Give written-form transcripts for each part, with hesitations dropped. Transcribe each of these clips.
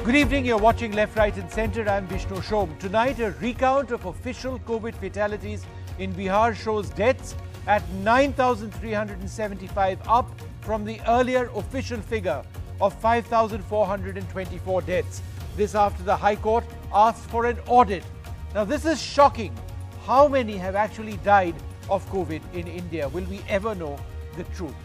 Good evening, you're watching Left, Right and Centre. I'm Vishnu Shom. Tonight, a recount of official COVID fatalities in Bihar shows deaths at 9,375, up from the earlier official figure of 5,424 deaths. This after the High Court asked for an audit. Now, this is shocking. How many have actually died of COVID in India? Will we ever know the truth?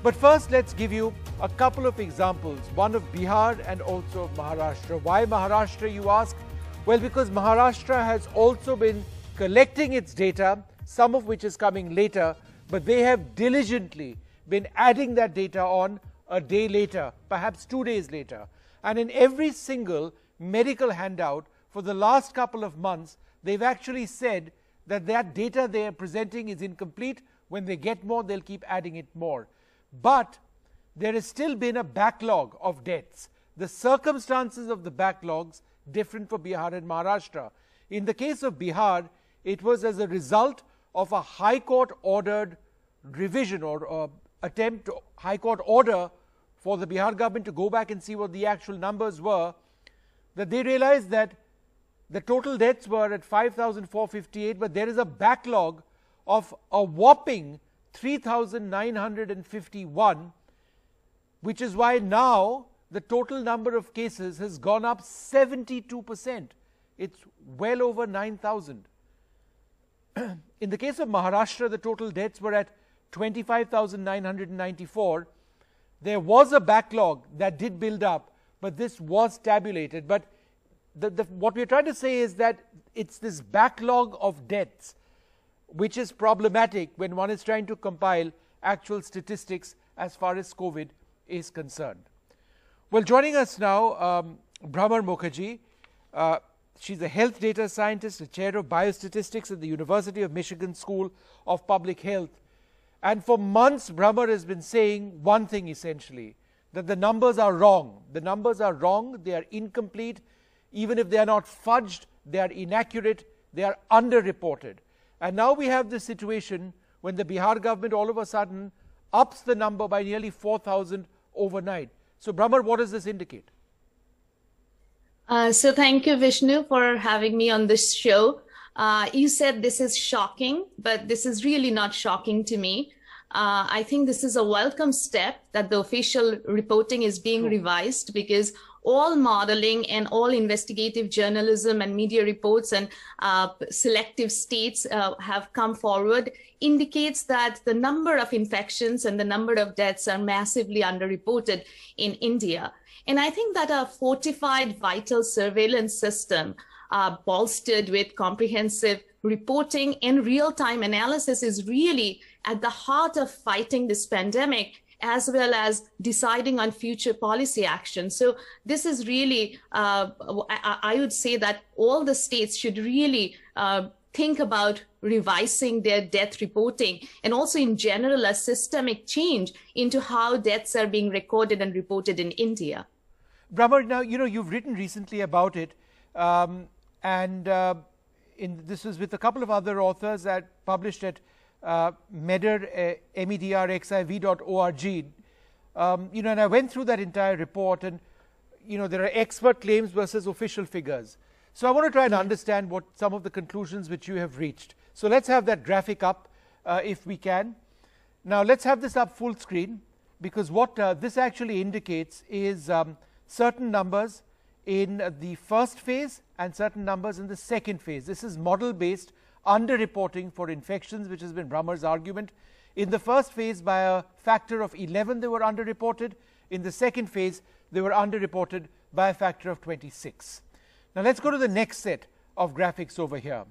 But first, let's give you a couple of examples, one of Bihar and also of Maharashtra. Why Maharashtra, you ask? Well, because Maharashtra has also been collecting its data, some of which is coming later, but they have diligently been adding that data on a day later, perhaps 2 days later. And in every single medical handout for the last couple of months, they've actually said that that data they are presenting is incomplete. When they get more, they'll keep adding it more. But there has still been a backlog of deaths. The circumstances of the backlogs different for Bihar and Maharashtra. In the case of Bihar, it was as a result of a High Court ordered revision or attempt, High Court order for the Bihar government to go back and see what the actual numbers were, that they realized that the total deaths were at 5,458, but there is a backlog of a whopping 3,951, which is why now the total number of cases has gone up 72%. It's well over 9,000. In the case of Maharashtra, the total deaths were at 25,994. There was a backlog that did build up, but this was tabulated. But what we're trying to say is that it's this backlog of deaths which is problematic when one is trying to compile actual statistics as far as COVID is concerned. Well, joining us now, Bhramar Mukherjee. She's a health data scientist, the chair of biostatistics at the University of Michigan School of Public Health. And for months, Bhramar has been saying one thing essentially, that the numbers are wrong. The numbers are wrong, they are incomplete. Even if they are not fudged, they are inaccurate, they are underreported. And now we have this situation when the Bihar government all of a sudden ups the number by nearly 4,000 overnight. So, Bhramar, what does this indicate? So thank you, Vishnu, for having me on this show. You said this is shocking, but this is really not shocking to me. I think this is a welcome step that the official reporting is being revised, because all modeling and all investigative journalism and media reports and selective states have come forward indicates that the number of infections and the number of deaths are massively underreported in India. And I think that a fortified vital surveillance system bolstered with comprehensive reporting and real-time analysis is really at the heart of fighting this pandemic, as well as deciding on future policy action. So this is really, I would say that all the states should really think about revising their death reporting, and also in general a systemic change into how deaths are being recorded and reported in India. Bhramar, now, you've written recently about it, this was with a couple of other authors that published at MEDR, medrxiv.org. And I went through that entire report, and there are expert claims versus official figures. So I want to try and understand what some of the conclusions which you have reached. So let's have that graphic up if we can. Now let's have this up full screen, because what this actually indicates is certain numbers in the first phase and certain numbers in the second phase. This is model-based underreporting for infections, which has been Bhramar's argument. In the first phase, by a factor of 11, they were underreported. In the second phase, they were underreported by a factor of 26. Now let's go to the next set of graphics over here.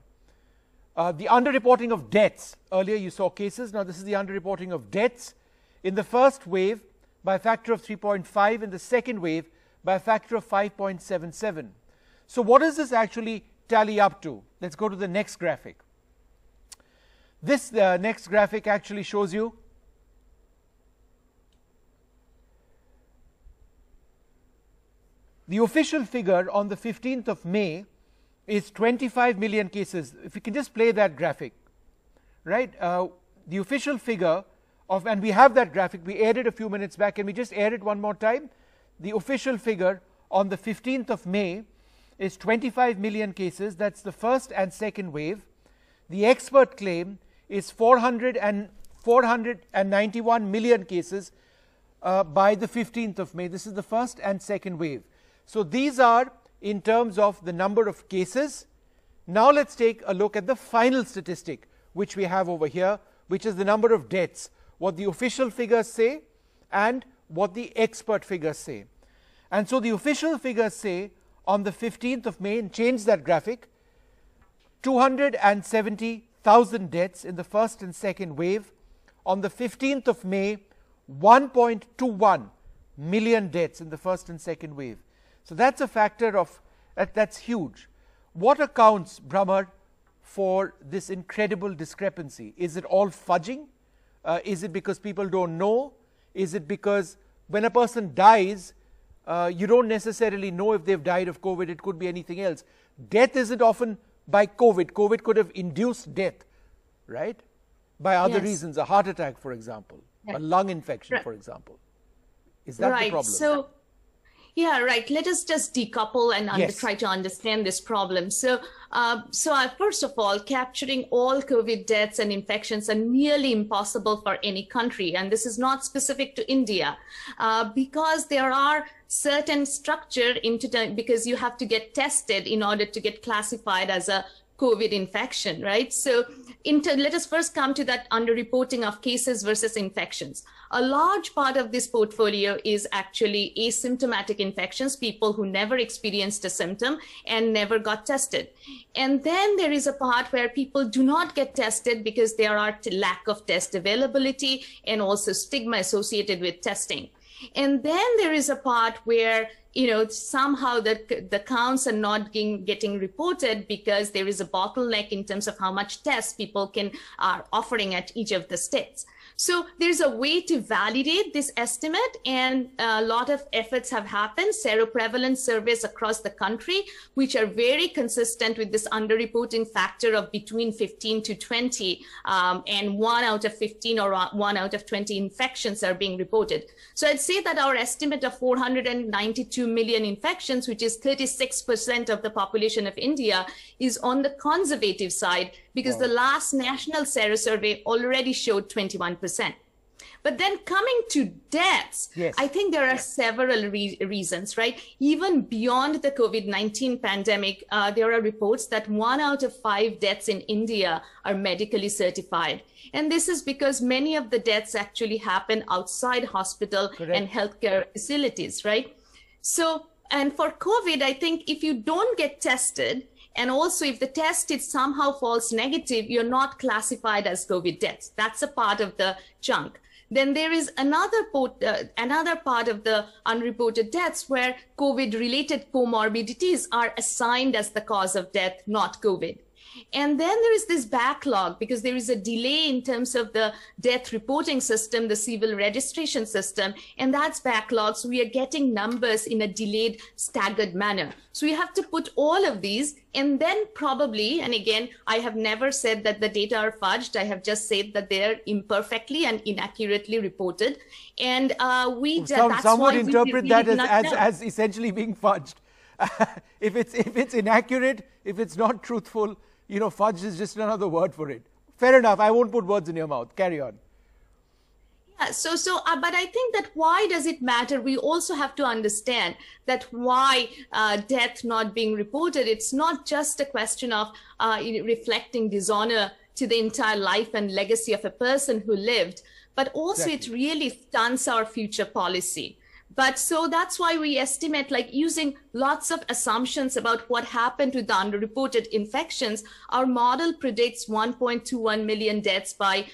The underreporting of deaths. Earlier you saw cases. Now this is the underreporting of deaths. In the first wave, by a factor of 3.5. In the second wave, by a factor of 5.77. So what does this actually tally up to? Let's go to the next graphic. This next graphic actually shows you the official figure on the 15th of May is 25 million cases. If you can just play that graphic, right? The official figure of, and we have that graphic, we aired it a few minutes back. Can we just air it one more time? The official figure on the 15th of May is 25 million cases. That's the first and second wave. The expert claim is 491 million cases by the 15th of May. This is the first and second wave. So these are in terms of the number of cases. Now let's take a look at the final statistic which we have over here, which is the number of deaths, what the official figures say and what the expert figures say. And so the official figures say on the 15th of May, and change that graphic, 270,000 deaths in the first and second wave. On the 15th of May, 1.21 million deaths in the first and second wave. So that's a factor of that's huge. What accounts, Brahmer, for this incredible discrepancy? Is it all fudging? Is it because people don't know? Is it because when a person dies, you don't necessarily know if they've died of COVID? It could be anything else. Death isn't often by COVID. COVID could have induced death, right? By other reasons, a heart attack, for example, a lung infection, for example. Is that the problem? So, yeah, right. Let us just decouple and try to understand this problem. So, first of all, capturing all COVID deaths and infections are nearly impossible for any country. And this is not specific to India because there are certain structure because you have to get tested in order to get classified as a COVID infection, right? So let us first come to that underreporting of cases versus infections. A large part of this portfolio is actually asymptomatic infections, people who never experienced a symptom and never got tested. And then there is a part where people do not get tested because there are lack of test availability and also stigma associated with testing. And then there is a part where somehow the counts are not getting reported because there is a bottleneck in terms of how much tests people are offering at each of the states. So there's a way to validate this estimate, and a lot of efforts have happened, seroprevalence surveys across the country, which are very consistent with this underreporting factor of between 15 to 20, and 1 out of 15 or 1 out of 20 infections are being reported. So I'd say that our estimate of 492 million infections, which is 36% of the population of India, is on the conservative side, because the last national sero survey already showed 21%. But then coming to deaths, I think there are several reasons, right? Even beyond the COVID-19 pandemic, there are reports that 1 out of 5 deaths in India are medically certified. And this is because many of the deaths actually happen outside hospital and healthcare facilities, right? So, and for COVID, I think if you don't get tested, and also if the test somehow falls negative, you're not classified as COVID deaths. That's a part of the chunk. Then there is another part of the unreported deaths where COVID-related comorbidities are assigned as the cause of death, not COVID. And then there is this backlog because there is a delay in terms of the death reporting system, the civil registration system, and that's backlog. So we are getting numbers in a delayed, staggered manner. So we have to put all of these, and then probably, and again, I have never said that the data are fudged. I have just said that they're imperfectly and inaccurately reported. And some would interpret that as essentially being fudged. If it's inaccurate, if it's not truthful, fudge is just another word for it. Fair enough. I won't put words in your mouth. Carry on. Yeah, but I think that why does it matter? We also have to understand that why death not being reported, it's not just a question of reflecting dishonor to the entire life and legacy of a person who lived, but also it really stunts our future policy. But so that's why we estimate, like using lots of assumptions about what happened to the underreported infections, our model predicts 1.21 million deaths by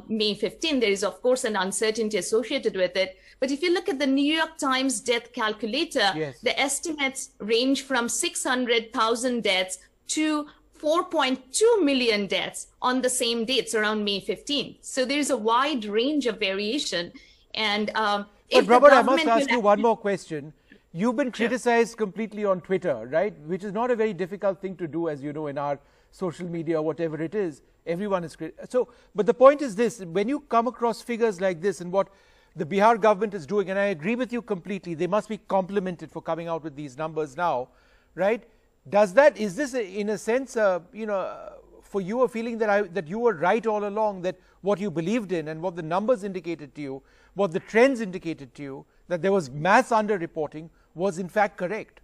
May 15. There is, of course, an uncertainty associated with it. But if you look at the New York Times death calculator, the estimates range from 600,000 deaths to 4.2 million deaths on the same dates around May 15. So there's a wide range of variation. And but Robert, I must ask you one more question. You've been criticized completely on Twitter, right? Which is not a very difficult thing to do, as you know, in our social media, whatever it is. Everyone is criticized. So, but the point is this: when you come across figures like this, and what the Bihar government is doing, and I agree with you completely, they must be complimented for coming out with these numbers now, right? Is this in a sense, for you a feeling that you were right all along, that what you believed in and what the numbers indicated to you, what the trends indicated to you, that there was mass underreporting, was in fact correct?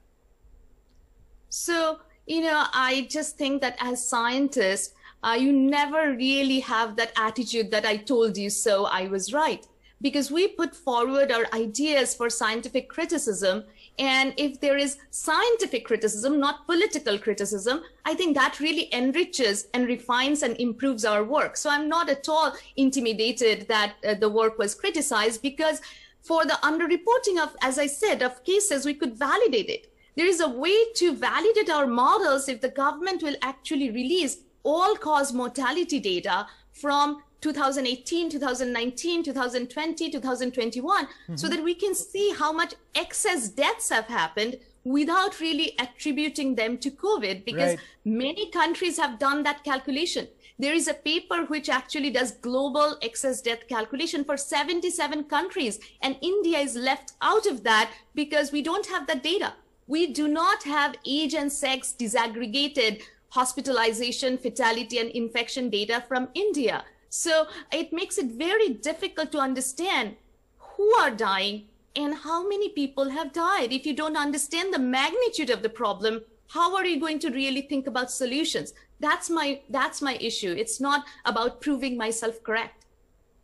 So, I just think that as scientists, you never really have that attitude that I told you so, I was right. Because we put forward our ideas for scientific criticism. And if there is scientific criticism, not political criticism, I think that really enriches and refines and improves our work. So I'm not at all intimidated that the work was criticized, because for the underreporting of, as I said, of cases, we could validate it. There is a way to validate our models if the government will actually release all-cause mortality data from 2018, 2019, 2020, 2021, so that we can see how much excess deaths have happened without really attributing them to COVID, because many countries have done that calculation. There is a paper which actually does global excess death calculation for 77 countries, and India is left out of that because we don't have that data. We do not have age and sex disaggregated hospitalization, fatality, and infection data from India. So it makes it very difficult to understand who are dying and how many people have died. If you don't understand the magnitude of the problem, how are you going to really think about solutions? That's my issue. It's not about proving myself correct.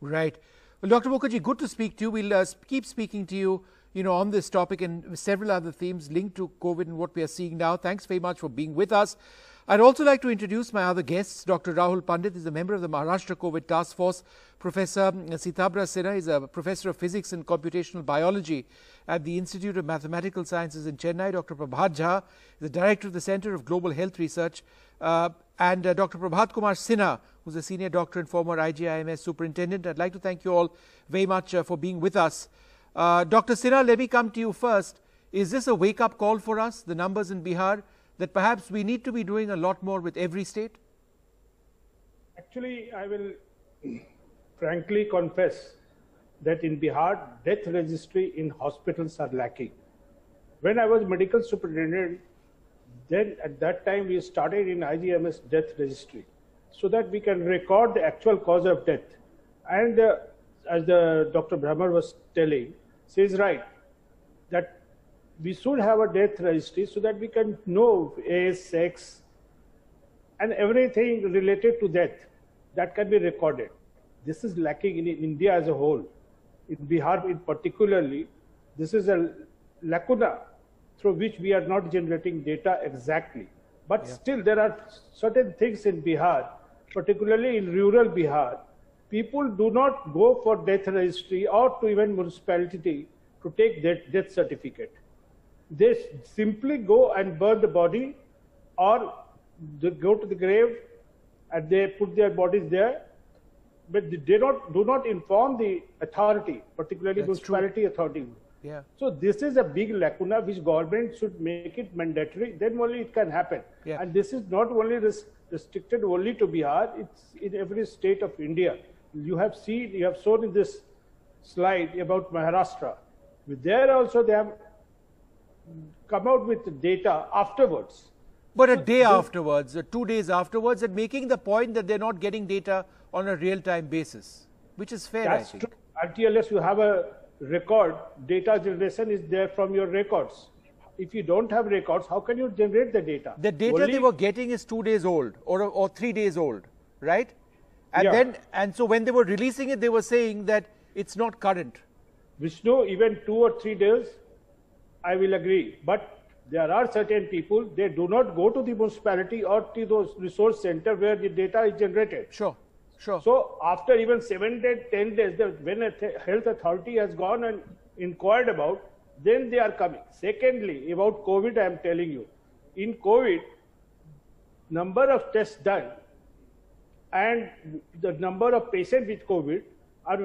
Right. Well, Dr. Mukherjee, good to speak to you. We'll keep speaking to you, on this topic and several other themes linked to COVID and what we are seeing now. Thanks very much for being with us. I'd also like to introduce my other guests. Dr. Rahul Pandit is a member of the Maharashtra COVID Task Force. Professor Sitabra Sinha is a professor of physics and computational biology at the Institute of Mathematical Sciences in Chennai. Dr. Prabhat Jha is the director of the Center of Global Health Research. And Dr. Prabhat Kumar Sinha, who's a senior doctor and former IGIMS superintendent. I'd like to thank you all very much for being with us. Dr. Sinha, let me come to you first. Is this a wake-up call for us, the numbers in Bihar, that perhaps we need to be doing a lot more with every state? Actually, I will frankly confess that in Bihar, death registry in hospitals are lacking. When I was medical superintendent, then at that time we started in IGMS death registry so that we can record the actual cause of death. And as the Dr. Brahmer was telling, says right, that we should have a death registry so that we can know age, sex, and everything related to death that can be recorded. This is lacking in India as a whole. In Bihar in particularly, this is a lacuna through which we are not generating data exactly. But still there are certain things in Bihar, particularly in rural Bihar. People do not go for death registry or to even municipality to take death certificate. They simply go and burn the body, or they go to the grave and they put their bodies there, but they do not inform the authority, particularly municipality authority. Yeah. So this is a big lacuna which government should make it mandatory, then only it can happen. Yeah. And this is not only restricted only to Bihar, it's in every state of India. You have shown in this slide about Maharashtra. There also they have come out with data afterwards. But a day afterwards, 2 days afterwards, and making the point that they're not getting data on a real-time basis, which is fair, That's I think. true. Unless you have a record, data generation is there from your records. If you don't have records, how can you generate the data? The data they were getting is 2 days old or 3 days old, right? And so when they were releasing it, they were saying that it's not current. Vishnu, even 2 or 3 days, I will agree. But there are certain people, they do not go to the municipality or to those resource center where the data is generated. Sure. So after even 7 days, 10 days, when a health authority has gone and inquired about, then they are coming. Secondly, about COVID, I am telling you, in COVID, number of tests done and the number of patients with COVID are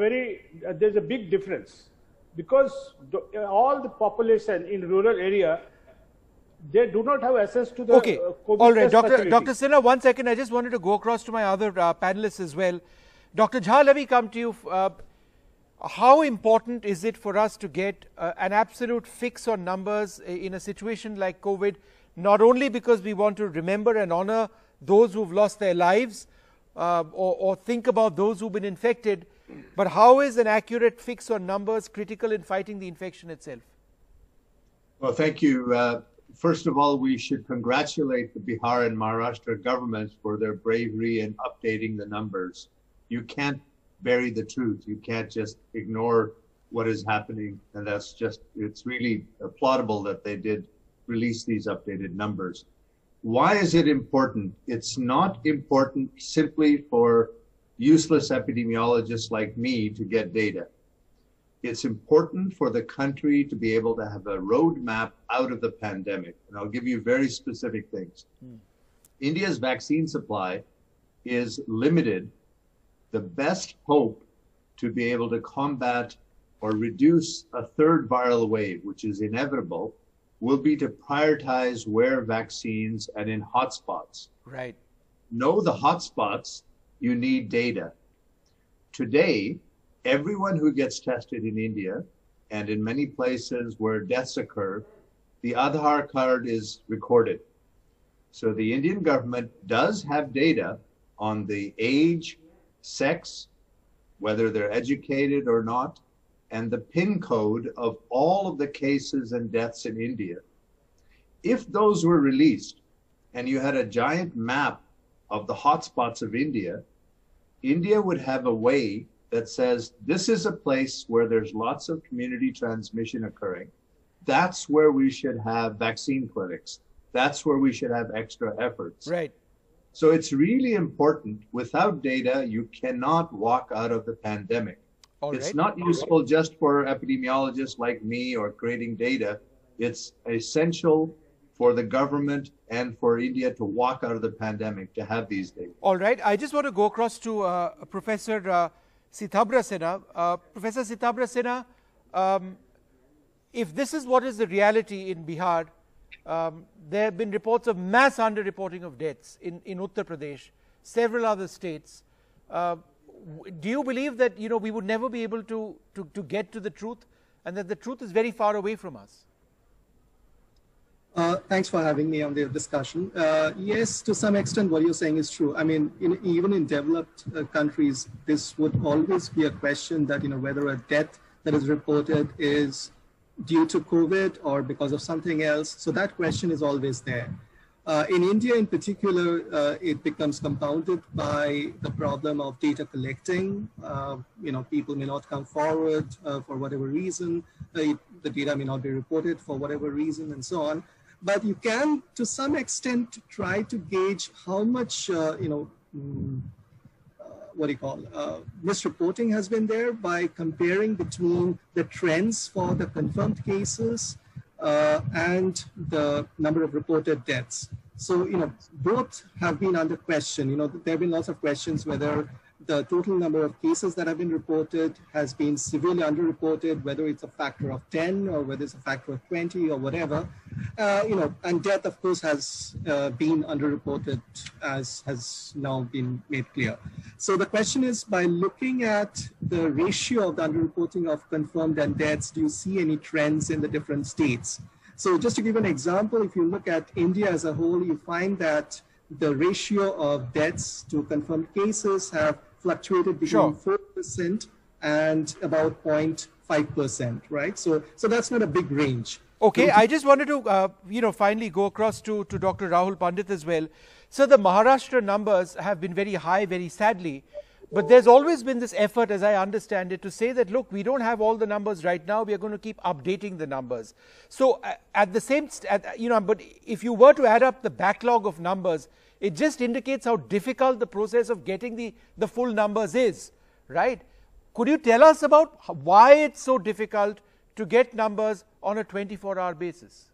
there's a big difference. Because all the population in rural area, they do not have access to the COVID all right, test facility. Dr. Sinha, 1 second. I just wanted to go across to my other panelists as well. Dr. Jha, let me come to you. how important is it for us to get an absolute fix on numbers in a situation like COVID, not only because we want to remember and honor those who've lost their lives or think about those who've been infected, but how is an accurate fix on numbers critical in fighting the infection itself? Well, thank you. First of all, we should congratulate the Bihar and Maharashtra governments for their bravery in updating the numbers. You can't bury the truth. You can't just ignore what is happening. And it's really applaudable that they did release these updated numbers. Why is it important? It's not important simply for useless epidemiologists like me to get data. It's important for the country to be able to have a roadmap out of the pandemic. And I'll give you very specific things. India's vaccine supply is limited. The best hope to be able to combat or reduce a third viral wave, which is inevitable, will be to prioritize where vaccines and in hotspots. Right. Know the hotspots, you need data. Today, everyone who gets tested in India and in many places where deaths occur, the Aadhaar card is recorded. So the Indian government does have data on the age, sex, whether they're educated or not, and the PIN code of all of the cases and deaths in India. If those were released and you had a giant map of the hotspots of India, India would have a way that says, this is a place where there's lots of community transmission occurring. That's where we should have vaccine clinics. That's where we should have extra efforts. Right. So it's really important. Without data, you cannot walk out of the pandemic. It's not useful just for epidemiologists like me or creating data. It's essential for the government and for India to walk out of the pandemic, to have these data. All right. I just want to go across to Professor Sitabra Sena. Professor Sitabra Sena, if this is what is the reality in Bihar, there have been reports of mass underreporting of deaths in Uttar Pradesh, several other states. Do you believe that we would never be able to get to the truth, and that the truth is very far away from us? Thanks for having me on the discussion. Yes, to some extent what you're saying is true. I mean, even in developed countries, this would always be a question that, whether a death that is reported is due to COVID or because of something else. So that question is always there. In India in particular, it becomes compounded by the problem of data collecting. People may not come forward for whatever reason. The data may not be reported for whatever reason and so on. But you can, to some extent, try to gauge how much, misreporting has been there by comparing between the trends for the confirmed cases and the number of reported deaths. So, both have been under question. There have been lots of questions whether the total number of cases that have been reported has been severely underreported, whether it's a factor of 10 or whether it's a factor of 20 or whatever. And death, of course, has been underreported, as has now been made clear. So the question is, by looking at the ratio of the underreporting of confirmed and deaths, do you see any trends in the different states? So just to give an example, if you look at India as a whole, you find that the ratio of deaths to confirmed cases have fluctuated between 4% and about 0.5%, right? So that's not a big range. Okay, I just wanted to, finally go across to Dr. Rahul Pandit as well. So the Maharashtra numbers have been very high, very sadly, but there's always been this effort, as I understand it, to say that, look, we don't have all the numbers right now, we are going to keep updating the numbers. So at the same, but if you were to add up the backlog of numbers, it just indicates how difficult the process of getting the full numbers is, right? Could you tell us about why it's so difficult to get numbers on a 24-hour basis?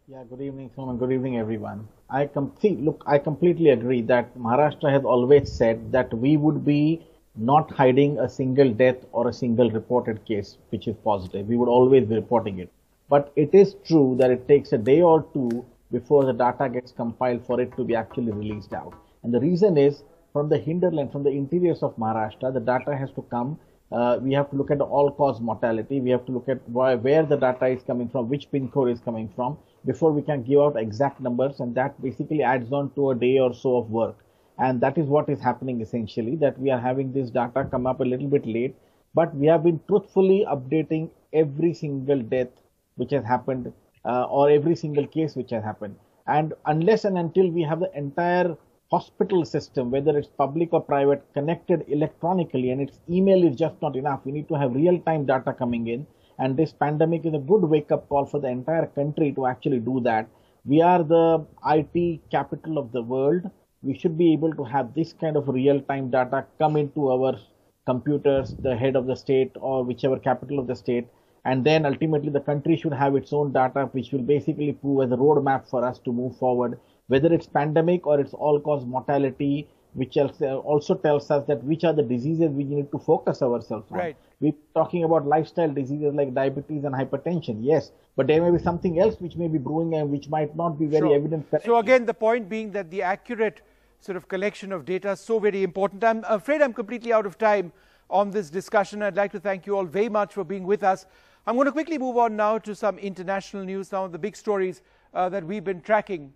Yeah, good evening, Suman. Good evening, everyone. I completely agree that Maharashtra has always said that we would be not hiding a single death or a single reported case which is positive. We would always be reporting it. But it is true that it takes a day or two before the data gets compiled for it to be actually released out. And the reason is, from the hinterland, from the interiors of Maharashtra, the data has to come We have to look at the all-cause mortality. We have to look at where the data is coming from, which pin code is coming from, before we can give out exact numbers, and that basically adds on to a day or so of work. And that is what is happening essentially, that we are having this data come up a little bit late, but we have been truthfully updating every single death which has happened or every single case which has happened. And unless and until we have the entire hospital system, whether it's public or private, connected electronically, and its email is just not enough, we need to have real-time data coming in. And this pandemic is a good wake-up call for the entire country to actually do that. We are the IT capital of the world. We should be able to have this kind of real-time data come into our computers, the head of the state or whichever capital of the state, and then ultimately the country should have its own data, which will basically prove as a roadmap for us to move forward, whether it's pandemic or it's all-cause mortality, which also tells us that which are the diseases we need to focus ourselves on. Right. We're talking about lifestyle diseases like diabetes and hypertension, yes, but there may be something else which may be brewing and which might not be very evident. So again, the point being that the accurate sort of collection of data is so very important. I'm afraid I'm completely out of time on this discussion. I'd like to thank you all very much for being with us. I'm going to quickly move on now to some international news, some of the big stories that we've been tracking.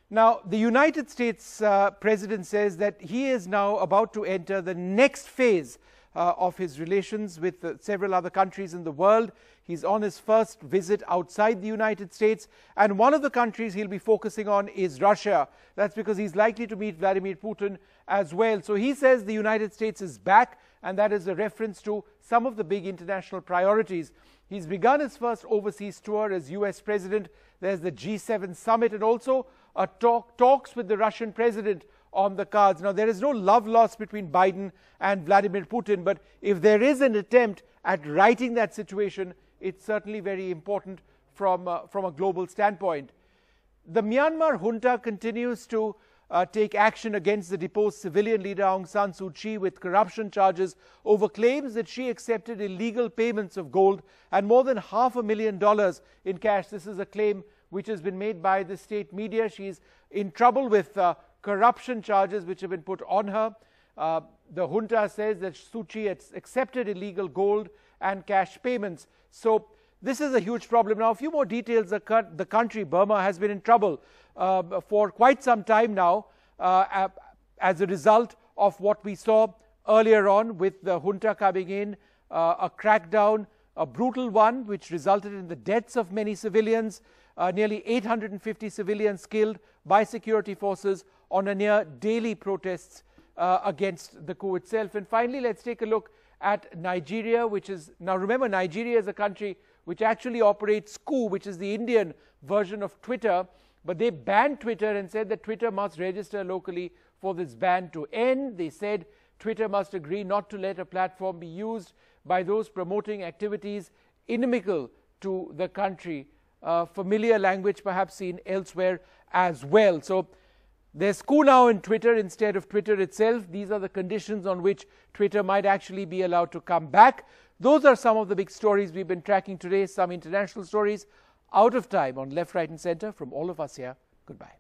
Now, the United States president says that he is now about to enter the next phase of his relations with several other countries in the world. He's on his first visit outside the United States, and one of the countries he'll be focusing on is Russia. That's because he's likely to meet Vladimir Putin as well. So he says the United States is back, and that is a reference to some of the big international priorities. He's begun his first overseas tour as US president. There's the G7 summit and also talks with the Russian president on the cards. Now, there is no love lost between Biden and Vladimir Putin, but if there is an attempt at righting that situation, it's certainly very important from a global standpoint. The Myanmar junta continues to take action against the deposed civilian leader Aung San Suu Kyi with corruption charges over claims that she accepted illegal payments of gold and more than $500,000 in cash. This is a claim which has been made by the state media. She's in trouble with corruption charges which have been put on her. The junta says that Suu Kyi has accepted illegal gold and cash payments. So this is a huge problem. Now, a few more details. The country, Burma, has been in trouble for quite some time now as a result of what we saw earlier on with the junta coming in, a crackdown, a brutal one, which resulted in the deaths of many civilians, nearly 850 civilians killed by security forces on a near daily protests against the coup itself. And finally, let's take a look at Nigeria, which is, now remember, Nigeria is a country which actually operates Coup, which is the Indian version of Twitter, but they banned Twitter and said that Twitter must register locally for this ban to end. They said Twitter must agree not to let a platform be used by those promoting activities inimical to the country. Familiar language perhaps seen elsewhere as well. So there's Coup now in Twitter instead of Twitter itself. These are the conditions on which Twitter might actually be allowed to come back. Those are some of the big stories we've been tracking today, some international stories. Out of time on Left, Right and Center. From all of us here, goodbye.